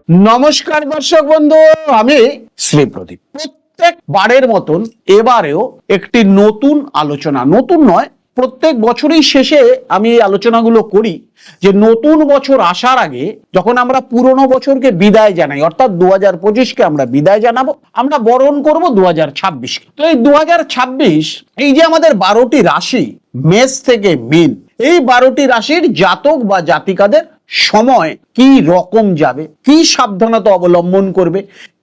নমস্কার দর্শক বন্ধু, আমি শ্রী প্রদীপ। প্রত্যেকবারের মতন এবারেও একটি নতুন আলোচনা, নতুন নয়, প্রত্যেক বছরই শেষে আমি এই আলোচনাগুলো করি যে নতুন বছর আসার আগে যখন আমরা পুরনো বছরকে বিদায় জানাই, অর্থাৎ 2025কে আমরা বিদায় জানাবো, আমরা বরণ করব 2026কে। তো এই 2026, এই যে আমাদের 12টি রাশি, মেষ থেকে মীন, এই 12টি রাশির জাতক বা জাতিকাদের সময় কি রকম যাবে, কি সাবধানতা অবলম্বন করবে,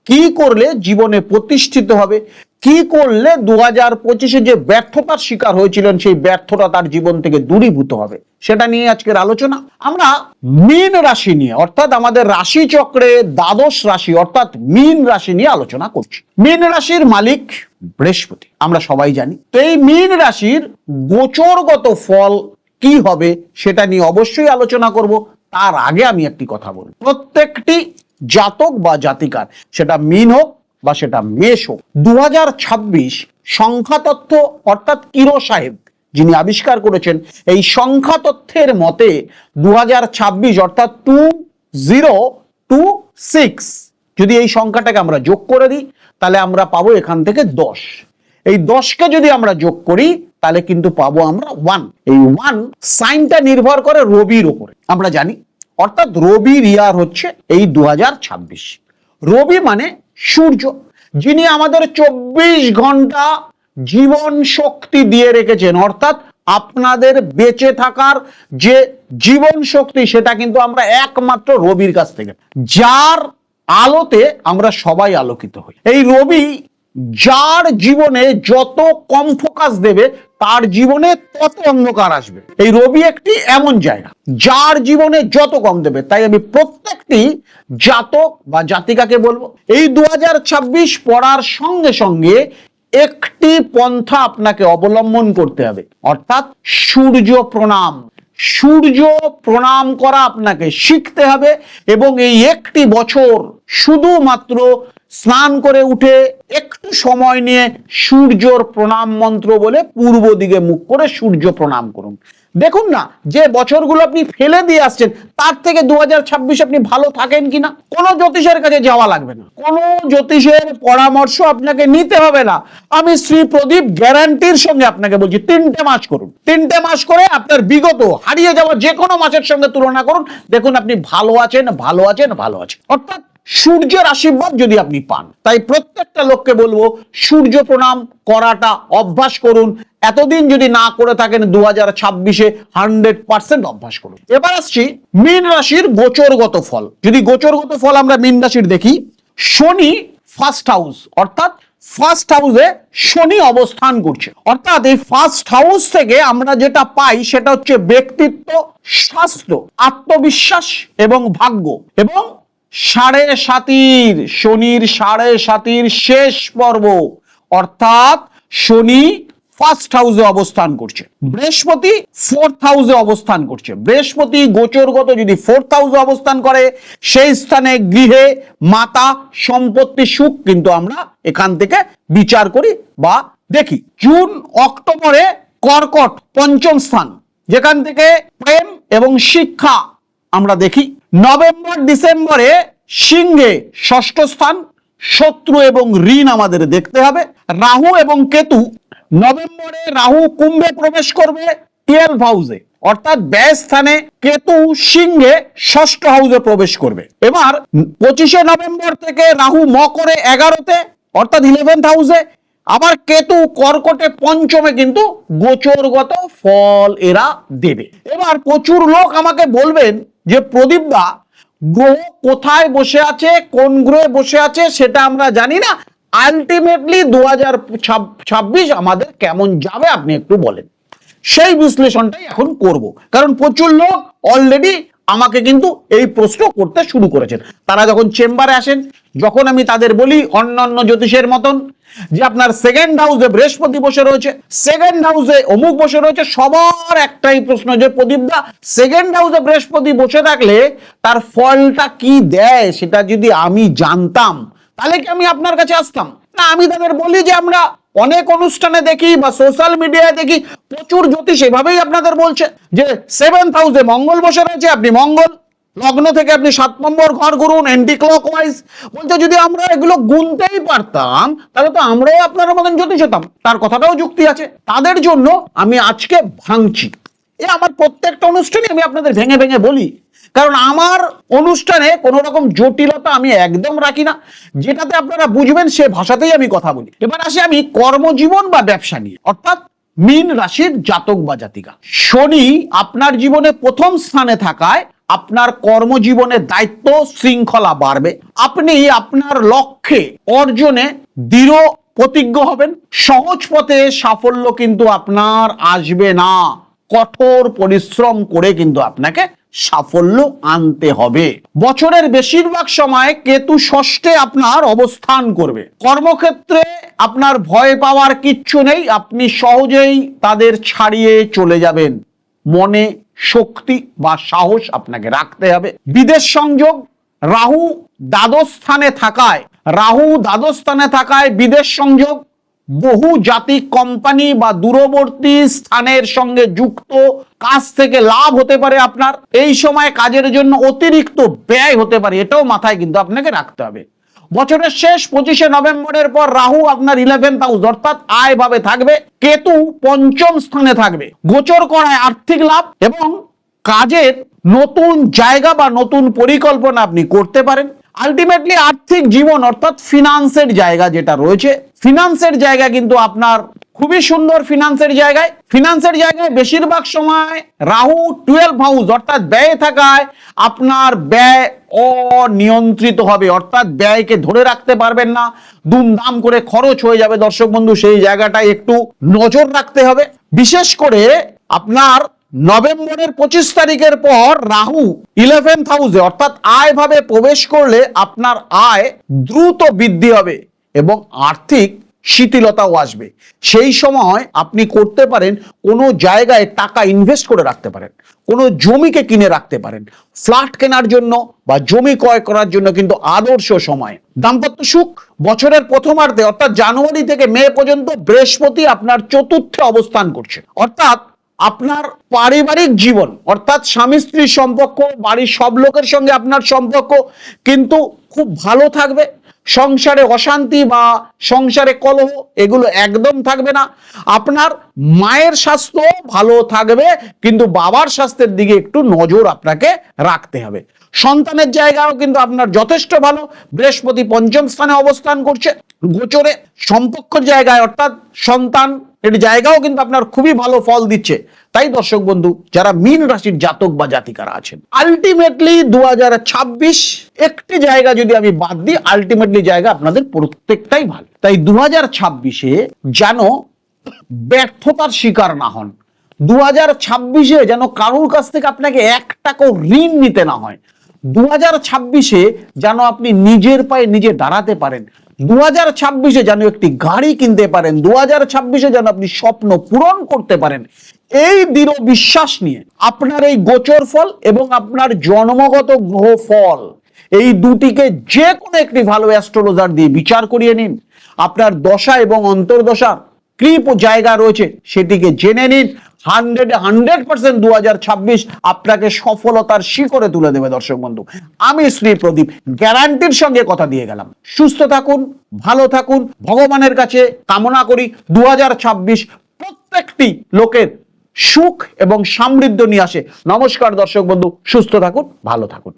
কি করলে জীবনে প্রতিষ্ঠিত হবে, কি করলে 2025-এ যে ব্যর্থতার শিকার হয়েছিলেন সেই ব্যর্থতা তার জীবন থেকে দূরীভূত হবে, সেটা নিয়ে আজকের আলোচনা। আমরা মীন রাশি নিয়ে, অর্থাৎ আমাদের রাশি চক্রে দ্বাদশ রাশি অর্থাৎ মীন রাশি নিয়ে আলোচনা করছি। মীন রাশির মালিক বৃহস্পতি, আমরা সবাই জানি। তো এই মীন রাশির গোচরগত ফল কি হবে সেটা নিয়ে অবশ্যই আলোচনা করব। তার আগে আমি একটি কথা বলবো, প্রত্যেকটি জাতক বা জাতিকার, সেটা মীন হোক বা সেটা মেষ হোক, 2026 সংখ্যা তত্ত্ব অর্থাৎ কিরো সাহেব যিনি আবিষ্কার করেছেন, এই সংখ্যা তত্ত্বের মতে 2026 অর্থাৎ 2026, যদি এই সংখ্যাটাকে আমরা যোগ করে দিই তাহলে আমরা পাবো এখান থেকে 10। এই 10কে যদি আমরা যোগ করি তাহলে কিন্তু পাবো আমরা 1। এই 1 সাইনটা নির্ভর করে রবির উপরে, আমরা জানি। অর্থাৎ রবির ইয়ার হচ্ছে এই 2026। রবি মানে সূর্য, যিনি আমাদের 24 ঘন্টা জীবন শক্তি দিয়ে রেখেছেন, অর্থাৎ আপনাদের বেঁচে থাকার যে জীবন শক্তি সেটা কিন্তু আমরা একমাত্র রবির কাছ থেকে, যার আলোতে আমরা সবাই আলোকিত হই। এই রবি যার জীবনে যত কম ফোকাস দেবে তার জীবনে তত অন্ধকার আসবে। এই রবি একটি এমন জায়গা যার জীবনে যত কম দেবে। তাই আমি প্রত্যেকটি জাতক বা জাতিকাকে বলবো, এই 2026 পড়ার সঙ্গে সঙ্গে একটি পন্থা আপনাকে অবলম্বন করতে হবে, অর্থাৎ সূর্য প্রণাম। সূর্য প্রণাম করা আপনাকে শিখতে হবে এবং এই একটি বছর শুধুমাত্র স্নান করে উঠে একটু সময় নিয়ে সূর্যর প্রণাম মন্ত্র বলে পূর্ব দিকে মুখ করে সূর্য প্রণাম করুন। দেখুন না, যে বছরগুলো আপনি ফেলে দিয়ে আসছেন তার থেকে 2026 আপনি ভালো থাকেন কিনা। কোনো জ্যোতিষের কাছে যাওয়া লাগবে না, কোনো জ্যোতিষের পরামর্শ আপনাকে নিতে হবে না। আমি শ্রী প্রদীপ গ্যারান্টির সঙ্গে আপনাকে বলছি, 3টে মাস করুন। 3টে মাস করে আপনার বিগত হারিয়ে যাওয়া যে কোনো মাসের সঙ্গে তুলনা করুন, দেখুন আপনি ভালো আছেন, ভালো আছেন, ভালো আছেন। অর্থাৎ সূর্যের আশীর্বাদ যদি আপনি পান। তাই প্রত্যেকটা লোককে বলবো সূর্য প্রণাম করাটা অভ্যাস করুন। এতদিন যদি না করে থাকেন 2026-এ 100% অভ্যাস করুন। এবার আসছি মীন রাশির গোচরগত ফল। যদি গোচরগত ফল আমরা মীন রাশির দেখি, শনি ফার্স্ট হাউস অর্থাৎ ফার্স্ট হাউসে শনি অবস্থান করছে। অর্থাৎ এই ফার্স্ট হাউস থেকে আমরা যেটা পাই সেটা হচ্ছে ব্যক্তিত্ব, স্বাস্থ্য, আত্মবিশ্বাস এবং ভাগ্য। এবং শনির 7.5 শেষ পর্ব, অর্থাৎ শনি ফার্স্ট হাউসে অবস্থান করছে, বৃহস্পতি 4th হাউসে অবস্থান করছে। বৃহস্পতি গোচরগত যদি 4th হাউসে অবস্থান করে, সেই স্থানে গৃহে মাতা, সম্পত্তি, সুখ কিন্তু আমরা এখান থেকে বিচার করি বা দেখি। জুন অক্টোবরে কর্কট 5ম স্থান, যেখান থেকে প্রেম এবং শিক্ষা আমরা দেখি। নভেম্বর ডিসেম্বরে সিংহে 6ষ্ঠ স্থান, শত্রু এবং ঋণ আমাদের দেখতে হবে। রাহু এবং কেতু, নভেম্বরে রাহু কুম্ভে প্রবেশ করবে 12th হাউসে, অর্থাৎ ব্যয় স্থানে। কেতু সিংহে 6ষ্ঠ হাউসে প্রবেশ করবে। এবার 25শে নভেম্বর থেকে রাহু মকরে 11তে অর্থাৎ 11th হাউসে, আবার কেতু কর্কটে 5মে কিন্তু গোচরগত ফল এরা দেবে। এবার প্রচুর লোক আমাকে বলবেন যে প্রদীপ দা, গ্রহ কোথায় বসে আছে, কোন গ্রহে বসে আছে সেটা আমরা জানি না, আলটিমেটলি 2026 আমাদের কেমন যাবে আপনি একটু বলেন। সেই বিশ্লেষণটাই এখন করব, কারণ প্রচুর লোক অলরেডি আমাকে কিন্তু এই প্রশ্ন করতে শুরু করেছেন। তারা যখন চেম্বারে আসেন, যখন আমি তাদের বলি অন্যান্য জ্যোতিষের মতন যে আপনার 2nd হাউসে বৃহস্পতি বসে রয়েছে, 2nd হাউসে অমুক বসে রয়েছে, সবার একটাই প্রশ্ন যে প্রদীপ দা, 2nd হাউসে বৃহস্পতি বসে থাকলে তার ফলটা কি দেয় সেটা যদি আমি জানতাম তাহলে কি আমি আপনার কাছে আসতাম না। আমি তাদের বলি যে আমরা অনেক অনুষ্ঠানে দেখি বা সোশ্যাল মিডিয়ায় দেখি প্রচুর জ্যোতিষ এভাবেই আপনাদের বলছে যে 7th হাউসে মঙ্গল বসে রয়েছে, আপনি মঙ্গল লগ্ন থেকে আপনি 7 নম্বর ঘর ঘুরুন অ্যান্টি ক্লকওয়াইজ। বলতে যদি আমরা এগুলো গুনতেই পারতাম তাহলে তো আমরাও আপনার মতন জ্যোতিষ হতাম। তার কথাটাও যুক্তি আছে। তাদের জন্য আমি আজকে ভাঙছি। আমার প্রত্যেকটা অনুষ্ঠানে আমি আপনাদের ভেঙে ভেঙে বলি, কারণ আমার অনুষ্ঠানে কোনো রকম জটিলতা আমি একদম রাখি না। যেটাতে আপনারা বুঝবেন সে ভাষাতেই আমি কথা বলি। এবার আসি আমি কর্মজীবন বা ব্যবসা নিয়ে, অর্থাৎ মীন রাশির জাতক বা জাতিকা। শনি আপনার জীবনে প্রথম স্থানে থাকায় আপনার কর্মজীবনের দায়িত্ব শৃঙ্খলা বাড়বে। আপনি আপনার লক্ষ্যে অর্জনে দৃঢ় প্রতিজ্ঞ হবেন। সহজ পথে সাফল্য কিন্তু আপনার আসবে না, কঠোর পরিশ্রম করে কিন্তু আপনাকে সাফল্য আনতে হবে। বছরের বেশিরভাগ সময় কেতু ষষ্ঠে আপনার অবস্থান করবে। কর্মক্ষেত্রে আপনার ভয় পাওয়ার কিচ্ছু নেই, আপনি সহজেই তাদের ছাড়িয়ে চলে যাবেন। মনে শক্তি বা সাহস আপনাকে রাখতে হবে। বিদেশ সংযোগ, রাহু দ্বাদশ স্থানে থাকায় বিদেশ সংযোগ, বহু জাতিক কোম্পানি বা দূরবর্তী স্থানের সঙ্গে যুক্ত কাজ থেকে লাভ হতে পারে আপনার। এই সময় কাজের জন্য অতিরিক্ত ব্যয় হতে পারে, এটাও মাথায় কিন্তু আপনাকে রাখতে হবে। বছরের শেষ 25শে নভেম্বরের পর রাহু আপনার 11th হাউস অর্থাৎ আয় ভাবে থাকবে, কেতু পঞ্চম স্থানে থাকবে। গোচর করায় আর্থিক লাভ এবং কাজের নতুন জায়গা বা নতুন পরিকল্পনা আপনি করতে পারেন। আলটিমেটলি আর্থিক জীবন অর্থাৎ ফিনান্সের জায়গা যেটা রয়েছে, ফিনান্সের জায়গা কিন্তু আপনার খুবই সুন্দর। ফিনান্সের জায়গায় বেশিরভাগ সময় রাহু 12 হাউস অর্থাৎ ব্যয়ে থাকায় আপনার ব্যয় অনিয়ন্ত্রিত হবে, অর্থাৎ ব্যয়কে ধরে রাখতে পারবেন না, দুমদাম করে খরচ হয়ে যাবে। দর্শক বন্ধু, সেই জায়গাটায় একটু নজর রাখতে হবে। বিশেষ করে আপনার নভেম্বরের 25 তারিখের পর রাহু 11th হাউসে অর্থাৎ আয় ভাবে প্রবেশ করলে আপনার আয় দ্রুত বৃদ্ধি হবে এবং আর্থিক শিথিলতাও আসবে। সেই সময় আপনি করতে পারেন কোনো জায়গায় টাকা ইনভেস্ট করে রাখতে পারেন, কোনো জমিকে কিনে রাখতে পারেন। ফ্ল্যাট কেনার জন্য বা জমি ক্রয় করার জন্য কিন্তু আদর্শ সময়। দাম্পত্য সুখ, বছরের প্রথমার্ধে অর্থাৎ জানুয়ারি থেকে মে পর্যন্ত বৃহস্পতি আপনার চতুর্থে অবস্থান করছে, অর্থাৎ আপনার পারিবারিক জীবন অর্থাৎ স্বামী স্ত্রীর সম্পর্ক, বাড়ির সব লোকের সঙ্গে আপনার সম্পর্ক কিন্তু খুব ভালো থাকবে। সংসারে অশান্তি বা সংসারে কলহ এগুলো একদম থাকবে না। আপনার মায়ের স্বাস্থ্য ভালো থাকবে, কিন্তু বাবার স্বাস্থ্যের দিকে একটু নজর আপনাকে রাখতে হবে। সন্তানের জায়গাও কিন্তু আপনার যথেষ্ট ভালো, বৃহস্পতি পঞ্চম স্থানে অবস্থান করছে। গোচরে সম্পর্কের জায়গায় অর্থাৎ সন্তান এর জায়গাও কিন্তু আপনার খুবই ভালো ফল দিচ্ছে। তাই দর্শক বন্ধু, যারা মীন রাশির জাতক বা জাতিকারা আছেন, আলটিমেটলি 2026 একটি জায়গা যদি আমি বাদ দিই, আলটিমেটলি জায়গা আপনাদের প্রত্যেকটাই ভালো। তাই 2026-এ যেন ব্যর্থতার শিকার না হন। 2026-এ যেন কারোর কাছ থেকে আপনাকে 1 টাকাও ঋণ নিতে না হয়। 2026-এ যেন আপনি নিজের পায়ে নিজে দাঁড়াতে পারেন। 2026-এ যেন একটি গাড়ি কিনতে পারেন। 2026-এ যেন আপনি স্বপ্ন পূরণ করতে পারেন। এই দৃঢ় বিশ্বাস নিয়ে আপনার এই গোচর ফল এবং আপনার জন্মগত গ্রহ ফল, এই দুটিকে যে কোনো একটি ভালো অ্যাস্ট্রোলজার দিয়ে বিচার করিয়ে নিন। আপনার দশা এবং অন্তর্দশার কি জায়গা রয়েছে সেটিকে জেনে নিন। 100% 2026 আপনাকে সফলতার শিখরে তুলে দেবে। দর্শক বন্ধু, আমি শ্রী প্রদীপ গ্যারান্টির সঙ্গে কথা দিয়ে গেলাম। সুস্থ থাকুন, ভালো থাকুন, ভগবানের কাছে কামনা করি 2026 প্রত্যেকটি লোকের সুখ এবং সমৃদ্ধি নিয়ে আসে। নমস্কার দর্শক বন্ধু, সুস্থ থাকুন, ভালো থাকুন।